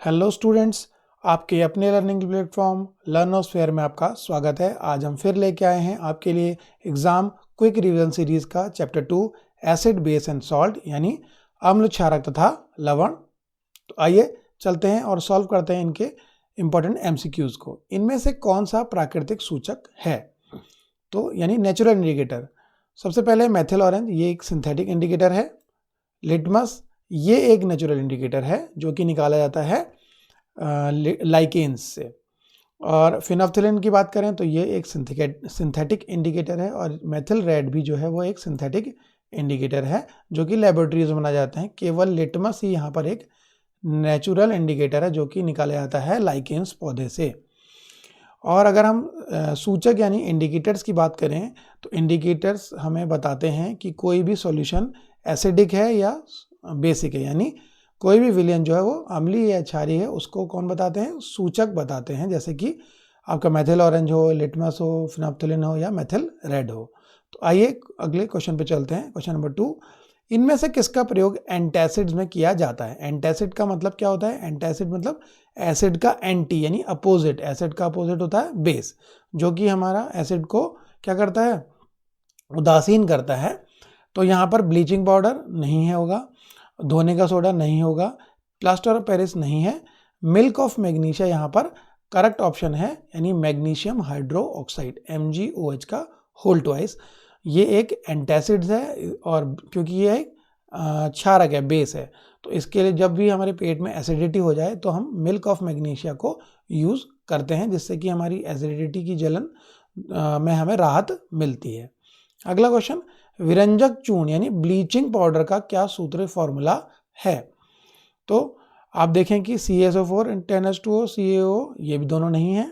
Hello students, आपके अपने learning platform लर्नोस्फेयर में आपका स्वागत है। आज हम फिर लेके आए हैं आपके लिए एग्जाम क्विक रिवीजन सीरीज का chapter 2 acid base and salt यानी अम्ल क्षारक तथा लवण। तो आइए चलते हैं और सॉल्व करते हैं इनके इंपॉर्टेंट एमसीक्यूज को। इनमें से कौन सा प्राकृतिक सूचक है, तो यानी नेचुरल इंडिकेटर। सबसे पहले मेथिल ऑरेंज, ये एक सिंथेटिक इंडिकेटर है। लिटमस, ये एक नेचुरल इंडिकेटर है जो कि निकाला जाता है लाइकेन्स से। और फिनोल्फ्थालीन की बात करें तो ये एक सिंथेटिक इंडिकेटर है। और मेथिल रेड भी जो है वो एक सिंथेटिक इंडिकेटर है जो कि लेबोरेटरीज में बनाए जाते हैं। केवल लिटमस ही यहाँ पर एक नेचुरल इंडिकेटर है जो कि निकाला जाता है लाइकेन्स पौधे से। और अगर हम सूचक यानी इंडिकेटर्स की बात करें तो इंडिकेटर्स हमें बताते हैं कि कोई भी सॉल्यूशन एसिडिक है या बेसिक है, यानी कोई भी विलयन जो है वो अम्लीय या क्षारीय है उसको कौन बताते हैं, सूचक बताते हैं। जैसे कि आपका मेथिल ऑरेंज हो, लिटमस हो, फिनोल्फ्थालीन हो या मेथिल रेड हो। तो आइए अगले क्वेश्चन पे चलते हैं। क्वेश्चन नंबर 2, इनमें से किसका प्रयोग एंटासिड्स में किया जाता है। एंटासिड का मतलब क्या होता है? एंटासिड मतलब एसिड का एंटी यानी अपोजिट। एसिड का अपोजिट होता है बेस, जो कि हमारा एसिड को क्या करता है, उदासीन करता है। तो यहाँ पर ब्लीचिंग पाउडर नहीं है होगा, धोने का सोडा नहीं होगा, प्लास्टर ऑफ पेरिस नहीं है, मिल्क ऑफ मैग्नीशिया यहाँ पर करेक्ट ऑप्शन है, यानी मैग्नीशियम हाइड्रो ऑक्साइड MgOH का होल ट्वाइस। ये एक एंटासिड है और क्योंकि ये एक क्षारक है, बेस है, तो इसके लिए जब भी हमारे पेट में एसिडिटी हो जाए तो हम मिल्क ऑफ मैग्नीशिया को यूज़ करते हैं, जिससे कि हमारी एसिडिटी की जलन में हमें राहत मिलती है। अगला क्वेश्चन, विरंजक चूर्ण यानी ब्लीचिंग पाउडर का क्या सूत्र फॉर्मूला है। तो आप देखें कि CaSO4 10H2O CaO ये भी दोनों नहीं है।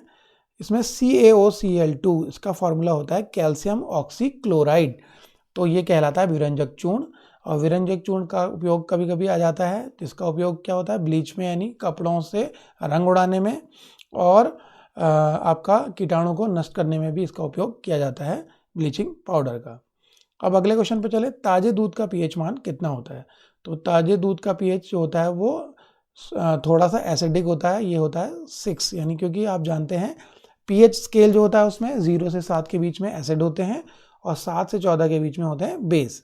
इसमें CaOCl2 इसका फॉर्मूला होता है कैल्शियम ऑक्सीक्लोराइड। तो ये कहलाता है विरंजक चूर्ण। और विरंजक चूर्ण का उपयोग कभी कभी आ जाता है, जिसका उपयोग क्या होता है, ब्लीच में यानी कपड़ों से रंग उड़ाने में और आपका कीटाणु को नष्ट करने में भी इसका उपयोग किया जाता है, ब्लीचिंग पाउडर का। अब अगले क्वेश्चन पे चले, ताजे दूध का pH मान कितना होता है। तो ताजे दूध का pH जो होता है वो थोड़ा सा एसिडिक होता है, ये होता है 6, यानी क्योंकि आप जानते हैं pH स्केल जो होता है उसमें 0 से 7 के बीच में एसिड होते हैं और 7 से 14 के बीच में होते हैं बेस।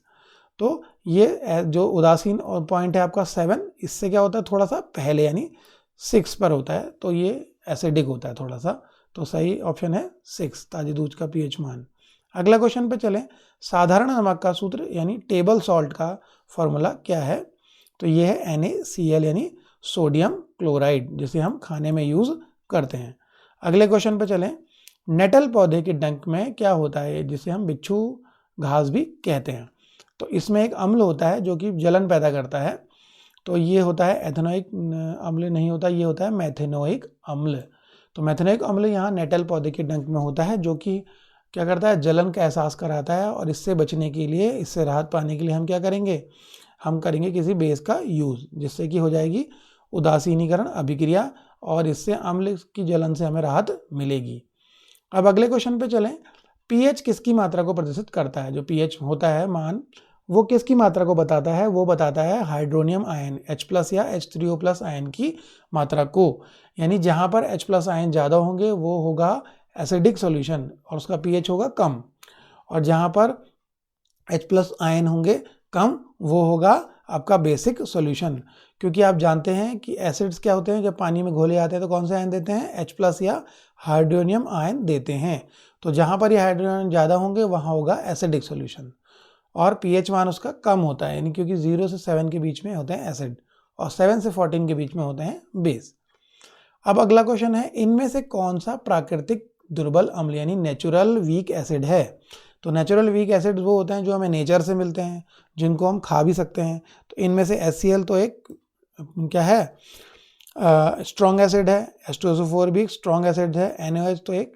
तो ये जो उदासीन और पॉइंट है आपका 7, इससे क्या होता है थोड़ा सा पहले यानी 6 पर होता है, तो ये एसिडिक होता है थोड़ा सा। तो सही ऑप्शन है 6, ताजे दूध का pH मान। अगला क्वेश्चन पे चलें, साधारण नमक का सूत्र यानी टेबल सॉल्ट का फॉर्मूला क्या है। तो ये है NaCl यानी सोडियम क्लोराइड, जिसे हम खाने में यूज करते हैं। अगले क्वेश्चन पे चलें, नेटल पौधे के डंक में क्या होता है, जिसे हम बिच्छू घास भी कहते हैं। तो इसमें एक अम्ल होता है जो कि जलन पैदा करता है। तो ये होता है एथेनोइक अम्ल नहीं होता, ये होता है मेथेनोइक अम्ल। तो मेथेनोइक अम्ल यहाँ नेटल पौधे के डंक में होता है, जो कि क्या करता है, जलन का एहसास कराता है। और इससे बचने के लिए, इससे राहत पाने के लिए हम क्या करेंगे, हम करेंगे किसी बेस का यूज़, जिससे कि हो जाएगी उदासीनीकरण अभिक्रिया और इससे अम्ल की जलन से हमें राहत मिलेगी। अब अगले क्वेश्चन पे चलें, pH किसकी मात्रा को प्रदर्शित करता है। जो pH होता है मान, वो किसकी मात्रा को बताता है, वो बताता है हाइड्रोनियम आयन H+ या H3O+ आयन की मात्रा को। यानी जहाँ पर H+ आयन ज़्यादा होंगे वो होगा एसिडिक सॉल्यूशन और उसका pH होगा कम, और जहाँ पर H+ आयन होंगे कम वो होगा आपका बेसिक सॉल्यूशन। क्योंकि आप जानते हैं कि एसिड्स क्या होते हैं, जब पानी में घोले जाते हैं तो कौन से आयन देते हैं, H+ या हाइड्रोनियम आयन देते हैं। तो जहाँ पर ये हाइड्रोनियम ज़्यादा होंगे वहाँ होगा एसिडिक सॉल्यूशन और pH मान उसका कम होता है, यानी क्योंकि 0 से 7 के बीच में होते हैं एसिड और 7 से 14 के बीच में होते हैं बेस। अब अगला क्वेश्चन है, इनमें से कौन सा प्राकृतिक दुर्बल अम्ल यानी नेचुरल वीक एसिड है। तो नेचुरल वीक एसिड वो होते हैं जो हमें नेचर से मिलते हैं, जिनको हम खा भी सकते हैं। तो इनमें से HCl तो एक क्या है, स्ट्रॉन्ग एसिड है, H2SO4 भी स्ट्रॉन्ग एसिड है, NaOH तो एक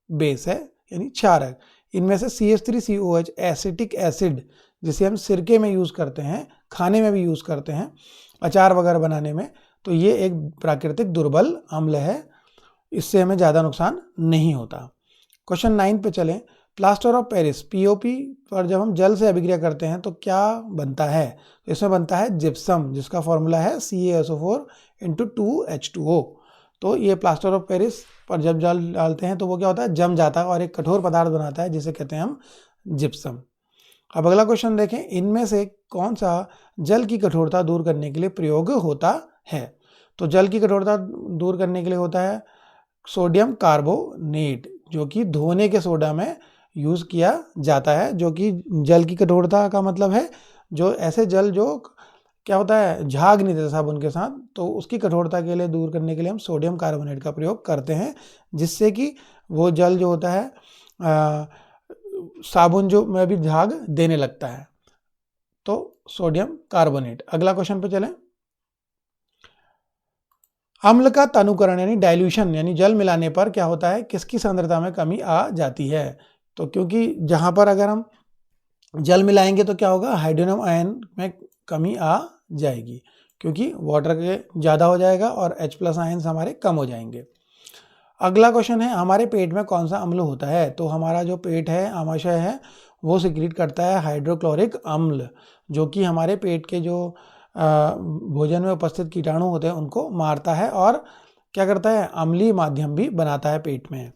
बेस है यानी क्षारक। इनमें से CH3COH एसिटिक एसिड, जिसे हम सिरके में यूज़ करते हैं, खाने में भी यूज़ करते हैं, अचार वगैरह बनाने में, तो ये एक प्राकृतिक दुर्बल अम्ल है, इससे हमें ज़्यादा नुकसान नहीं होता। क्वेश्चन 9 पे चलें, प्लास्टर ऑफ पेरिस POP पर जब हम जल से अभिक्रिया करते हैं तो क्या बनता है। तो इसमें बनता है जिप्सम, जिसका फॉर्मूला है CaSO4 इंटू 2H2O। तो ये प्लास्टर ऑफ पेरिस पर जब जल डालते हैं तो वो क्या होता है, जम जाता है और एक कठोर पदार्थ बनाता है जिसे कहते हैं हम जिप्सम। अब अगला क्वेश्चन देखें, इनमें से कौन सा जल की कठोरता दूर करने के लिए प्रयोग होता है? तो जल की कठोरता दूर करने के लिए होता है सोडियम कार्बोनेट, जो कि धोने के सोडा में यूज किया जाता है, जो कि जल की कठोरता का मतलब है जो ऐसे जल जो क्या होता है, झाग नहीं देता साबुन के साथ, तो उसकी कठोरता के लिए दूर करने के लिए हम सोडियम कार्बोनेट का प्रयोग करते हैं, जिससे कि वो जल जो होता है साबुन जो में भी झाग देने लगता है। तो सोडियम कार्बोनेट। अगला क्वेश्चन पे चलें। अम्ल का तनुकरण यानी डाइल्यूशन यानी जल मिलाने पर क्या होता है, किसकी सांद्रता में कमी आ जाती है? तो क्योंकि जहां पर अगर हम जल मिलाएंगे तो क्या होगा, हाइड्रोजन आयन में कमी आ जाएगी, क्योंकि वाटर के ज़्यादा हो जाएगा और H+ आयन्स हमारे कम हो जाएंगे। अगला क्वेश्चन है, हमारे पेट में कौन सा अम्ल होता है? तो हमारा जो पेट है, आमाशय है, वो सिक्रीट करता है हाइड्रोक्लोरिक अम्ल, जो कि हमारे पेट के जो भोजन में उपस्थित कीटाणु होते हैं उनको मारता है और क्या करता है, अम्लीय माध्यम भी बनाता है पेट में।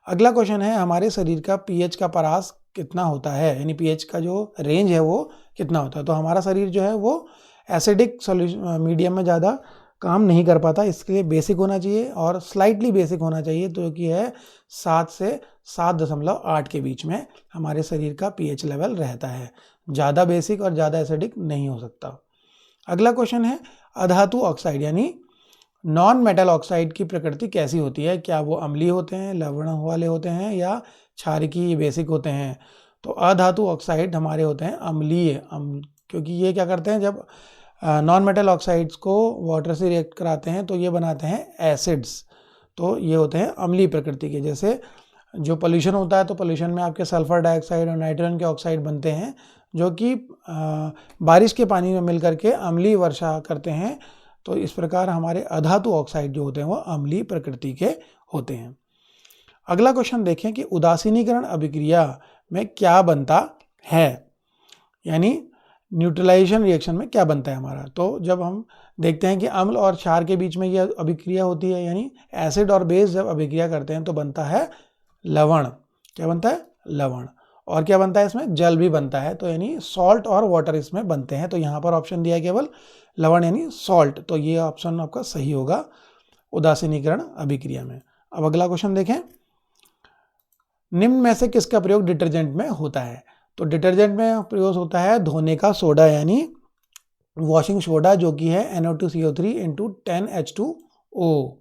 अगला क्वेश्चन है, हमारे शरीर का पीएच का परास कितना होता है, यानी पीएच का जो रेंज है वो कितना होता है? तो हमारा शरीर जो है वो एसिडिक सॉल्यूशन मीडियम में ज़्यादा काम नहीं कर पाता, इसके लिए बेसिक होना चाहिए और स्लाइटली बेसिक होना चाहिए, तो कि है 7 से 7.8 के बीच में हमारे शरीर का पीएच लेवल रहता है। ज़्यादा बेसिक और ज़्यादा एसिडिक नहीं हो सकता। अगला क्वेश्चन है, अधातु ऑक्साइड यानी नॉन मेटल ऑक्साइड की प्रकृति कैसी होती है? क्या वो अम्लीय होते हैं, लवण वाले होते हैं, या क्षारकीय बेसिक होते हैं? तो अधातु ऑक्साइड हमारे होते हैं अम्लीय, क्योंकि ये क्या करते हैं, जब नॉन मेटल ऑक्साइड्स को वाटर से रिएक्ट कराते हैं तो ये बनाते हैं एसिड्स, तो ये होते हैं अम्लीय प्रकृति के। जैसे जो पोल्यूशन होता है तो पोल्यूशन में आपके सल्फर डाइऑक्साइड और नाइट्रोजन के ऑक्साइड बनते हैं, जो कि बारिश के पानी में मिल करके अम्लीय वर्षा करते हैं। तो इस प्रकार हमारे अधातु ऑक्साइड जो होते हैं वो अम्लीय प्रकृति के होते हैं। अगला क्वेश्चन देखें कि उदासीनीकरण अभिक्रिया में क्या बनता है, यानी न्यूट्रलाइजेशन रिएक्शन में क्या बनता है हमारा? तो जब हम देखते हैं कि अम्ल और क्षार के बीच में यह अभिक्रिया होती है, यानी एसिड और बेस जब अभिक्रिया करते हैं तो बनता है लवण। क्या बनता है? लवण। और क्या बनता है इसमें? जल भी बनता है, तो यानी सॉल्ट और वाटर इसमें बनते हैं। तो यहाँ पर ऑप्शन दिया है केवल लवण यानी सॉल्ट, तो ये ऑप्शन आपका सही होगा उदासीनीकरण अभिक्रिया में। अब अगला क्वेश्चन देखें, निम्न में से किसका प्रयोग डिटर्जेंट में होता है? तो डिटर्जेंट में प्रयोग होता है धोने का सोडा यानी वॉशिंग सोडा, जो कि है NO2CO3 × 10H2O।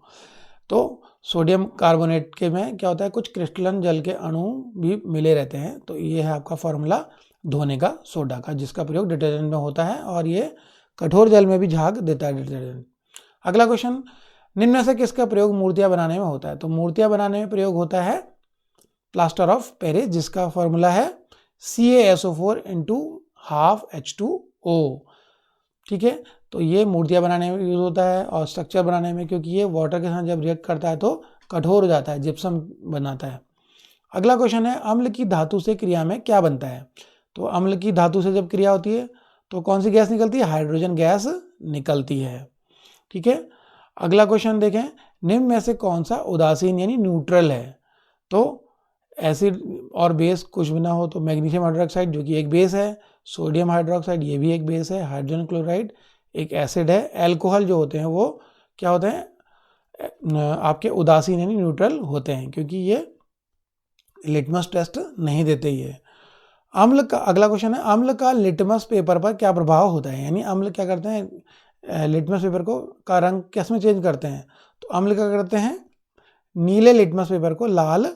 तो सोडियम कार्बोनेट के में क्या होता है, कुछ क्रिस्टलन जल के अणु भी मिले रहते हैं, तो ये है आपका फॉर्मूला धोने का सोडा का, जिसका प्रयोग डिटर्जेंट में होता है और ये कठोर जल में भी झाग देता है डिटर्जेंट। अगला क्वेश्चन, निम्न में से किसका प्रयोग मूर्तियां बनाने में होता है? तो मूर्तियां बनाने में प्रयोग होता है प्लास्टर ऑफ पेरिस, जिसका फॉर्मूला है CaSO4 × 12H2O। ठीक है, तो ये मूर्तियां बनाने में यूज होता है और स्ट्रक्चर बनाने में, क्योंकि ये वाटर के साथ जब रिएक्ट करता है तो कठोर हो जाता है, जिप्सम बनाता है। अगला क्वेश्चन है, अम्ल की धातु से क्रिया में क्या बनता है? तो अम्ल की धातु से जब क्रिया होती है तो कौन सी गैस निकलती है? हाइड्रोजन गैस निकलती है। ठीक है, अगला क्वेश्चन देखें, निम्न में से कौन सा उदासीन यानी न्यूट्रल है? तो एसिड और बेस कुछ भी ना हो तो मैग्नीशियम हाइड्रोक्साइड, जो कि एक बेस है, सोडियम हाइड्रोक्साइड ये भी एक बेस है, हाइड्रोजन क्लोराइड एक एसिड है, एल्कोहल जो होते हैं वो क्या होते हैं, आपके उदासीन यानी न्यूट्रल होते हैं, क्योंकि ये लिटमस टेस्ट नहीं देते ये। अम्ल का अगला क्वेश्चन है, अम्ल का लिटमस पेपर पर क्या प्रभाव होता है? यानी अम्ल क्या करते हैं, लिटमस पेपर को का रंग किस में चेंज करते हैं? तो अम्ल क्या करते हैं, नीले लिटमस पेपर को लाल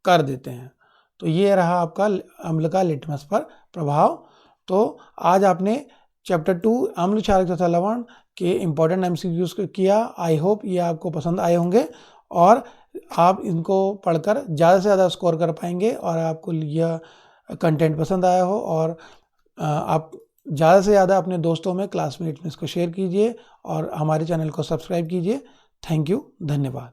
कर देते हैं। तो ये रहा आपका अम्ल का लिटमस पर प्रभाव। तो आज आपने चैप्टर 2 अम्ल, क्षारक तथा लवण के इंपॉर्टेंट MCQs किया। आई होप ये आपको पसंद आए होंगे और आप इनको पढ़कर ज़्यादा से ज़्यादा स्कोर कर पाएंगे और आपको यह कंटेंट पसंद आया हो, और आप ज़्यादा से ज़्यादा अपने दोस्तों में, क्लासमेट्स में इसको शेयर कीजिए और हमारे चैनल को सब्सक्राइब कीजिए। थैंक यू, धन्यवाद।